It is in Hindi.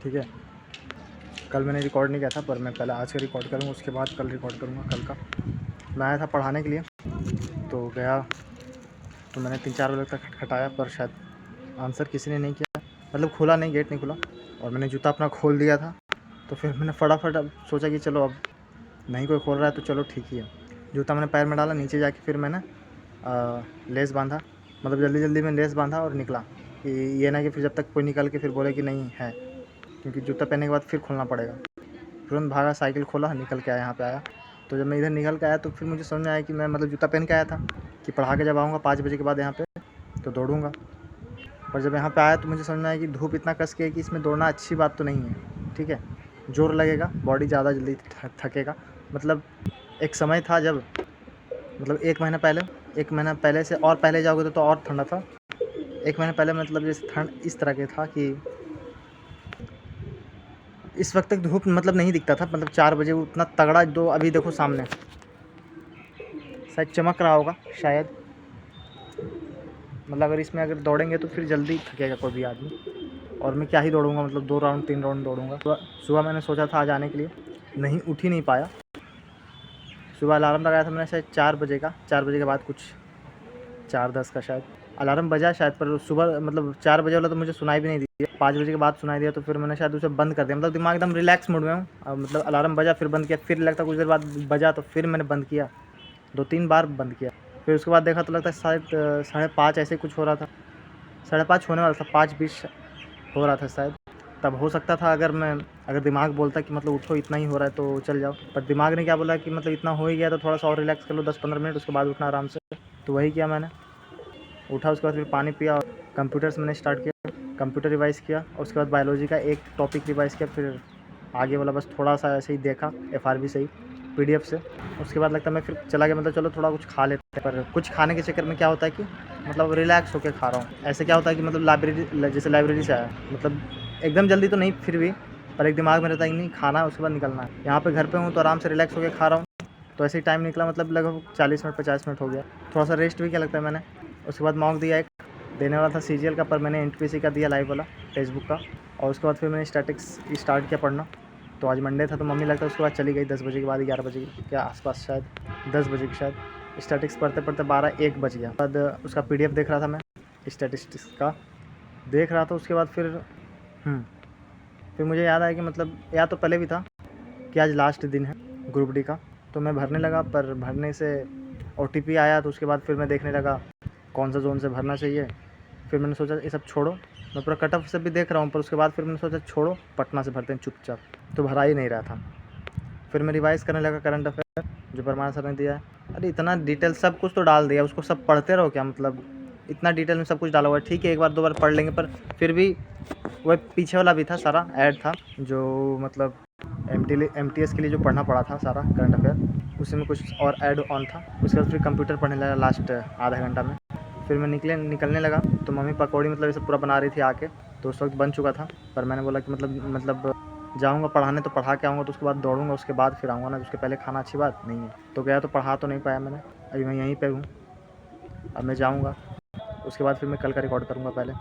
ठीक है, कल मैंने रिकॉर्ड नहीं किया था, पर मैं पहले आज का रिकॉर्ड करूँगा, उसके बाद कल रिकॉर्ड करूँगा। कल का मैं आया था पढ़ाने के लिए, तो गया तो मैंने 3-4 बजे तक खटखटाया, पर शायद आंसर किसी ने नहीं किया, मतलब खुला नहीं, गेट नहीं खुला। और मैंने जूता अपना खोल दिया था, तो फिर मैंने फटाफट अब सोचा कि चलो अब नहीं कोई खोल रहा है तो चलो ठीक ही है। जूता मैंने पैर में डाला, नीचे जाके फिर मैंने लेस बांधा, मतलब जल्दी जल्दी में लेस बांधा और निकला, कि ये ना कि फिर जब तक कोई निकल के फिर बोले कि नहीं है, क्योंकि जूता पहनने के बाद फिर खोलना पड़ेगा। तुरंत भागा, साइकिल खोला, निकल के आया, यहाँ पे आया। तो जब मैं इधर निकल के आया तो फिर मुझे समझ में आया कि मैं मतलब जूता पहन के आया था कि पढ़ा के जब आऊँगा 5 बजे के बाद यहाँ पे तो दौड़ूँगा। पर जब यहाँ पे आया तो मुझे समझ में आया कि धूप इतना कस के है कि इसमें दौड़ना अच्छी बात तो नहीं है। ठीक है, जोर लगेगा, बॉडी ज़्यादा जल्दी थकेगा। मतलब एक समय था जब, मतलब 1 महीना पहले से और पहले जाओगे तो और ठंडा था। 1 महीना पहले मतलब जैसे ठंड इस तरह के था कि इस वक्त तक धूप मतलब नहीं दिखता था, मतलब 4 बजे उतना तगड़ा जो अभी देखो सामने शायद चमक रहा होगा शायद, मतलब अगर इसमें अगर दौड़ेंगे तो फिर जल्दी थकेगा कोई भी आदमी। और मैं क्या ही दौड़ूंगा, मतलब 2 राउंड 3 राउंड दौड़ूंगा। सुबह मैंने सोचा था आज आने के लिए, नहीं उठ ही नहीं पाया। सुबह अलार्म लगाया था मैंने शायद 4 बजे का, 4 बजे के बाद कुछ 4:10 का शायद अलार्म बजा शायद, पर सुबह मतलब 4 बजे वाला तो मुझे सुनाई भी नहीं दिया। 5 बजे के बाद सुनाई दिया, तो फिर मैंने शायद उसे बंद कर दिया, मतलब दिमाग एकदम रिलैक्स मूड में हूँ। मतलब अलार्म बजा फिर बंद किया, फिर लगता कुछ देर बाद बजा तो फिर मैंने बंद किया, 2-3 बार बंद किया। फिर उसके बाद देखा तो लगता है शायद 5:30 ऐसे कुछ हो रहा था, 5:30 होने वाला था, 5:20 हो रहा था शायद। तब हो सकता था अगर दिमाग बोलता कि मतलब उठो इतना ही हो रहा है तो चल जाओ, पर दिमाग ने क्या बोला कि मतलब इतना हो ही गया तो थोड़ा सा और रिलैक्स कर लो 10-15 मिनट, उसके बाद उठना आराम से। तो वही किया मैंने, उठा, उसके बाद फिर पानी पिया और कंप्यूटर से मैंने स्टार्ट किया, कंप्यूटर रिवाइज़ किया। और उसके बाद बायोलॉजी का एक टॉपिक रिवाइज़ किया, फिर आगे वाला बस थोड़ा सा ऐसे ही देखा FRB से ही PDF से। उसके बाद लगता है मैं फिर चला गया, मतलब चलो थोड़ा कुछ खा लेते हैं। पर कुछ खाने के चक्कर में क्या होता है कि मतलब रिलैक्स होकर खा रहा हूँ। ऐसे क्या होता है कि मतलब जैसे लाइब्रेरी से आया, मतलब एकदम जल्दी तो नहीं, फिर भी पर एक दिमाग में रहता है कि नहीं खाना है, उसके बाद निकलना है। यहाँ पे घर पे हूँ तो आराम से रिलैक्स होकर खा रहा हूँ, तो ऐसे ही टाइम निकला, मतलब लगभग 40 मिनट 50 मिनट हो गया। थोड़ा सा रेस्ट भी किया लगता है मैंने। उसके बाद मॉक दिया, एक देने वाला था CGL का, पर मैंने NTPC का दिया लाइव वाला टेक्स्ट बुक का। और उसके बाद फिर मैंने स्टैटिक्स स्टार्ट किया पढ़ना। तो आज मंडे था तो मम्मी लगता है उसके बाद चली गई 10 बजे के बाद, 11 बजे के आसपास शायद, 10 बजे की शायद। स्टैटिक्स पढ़ते पढ़ते 12-1 बज गया। बाद उसका PDF देख रहा था मैं, स्टैटिस्टिक्स का देख रहा था। उसके बाद फिर मुझे याद आया कि मतलब या तो पहले भी था कि आज लास्ट दिन है ग्रुप डी का, तो मैं भरने लगा। पर भरने से OTP आया, तो उसके बाद फिर मैं देखने लगा कौन सा जोन से भरना चाहिए। फिर मैंने सोचा ये सब छोड़ो, मैं पूरा कट ऑफ से भी देख रहा हूँ, पर उसके बाद फिर मैंने सोचा छोड़ो, पटना से भरते हैं चुपचाप। तो भरा ही नहीं रहा था। फिर मैं रिवाइज़ करने लगा करंट अफेयर जो परमार सर ने दिया है। अरे इतना डिटेल सब कुछ तो डाल दिया, उसको सब पढ़ते रहो क्या, मतलब इतना डिटेल में सब कुछ डाला हुआ है। ठीक है, 1 बार 2 बार पढ़ लेंगे, पर फिर भी वह पीछे वाला भी था, सारा ऐड था, जो मतलब MTS के लिए जो पढ़ना पड़ा था सारा करंट अफेयर, उसी में कुछ और ऐड ऑन था। उसके बाद फिर कंप्यूटर पढ़ने लगा लास्ट आधा घंटा में। फिर मैं निकलने लगा, तो मम्मी पकौड़ी मतलब ये सब पूरा बना रही थी आके, तो उस वक्त बन चुका था। पर मैंने बोला कि मतलब जाऊँगा पढ़ाने तो पढ़ा के आऊँगा, तो उसके बाद दौड़ूँगा, उसके बाद फिर आऊँगा ना, उसके पहले खाना अच्छी बात नहीं है। तो गया तो पढ़ा तो नहीं पाया मैंने, अभी मैं यहीं पे हूँ, अब मैं जाऊँगा, उसके बाद फिर मैं कल का रिकॉर्ड करूँगा पहले।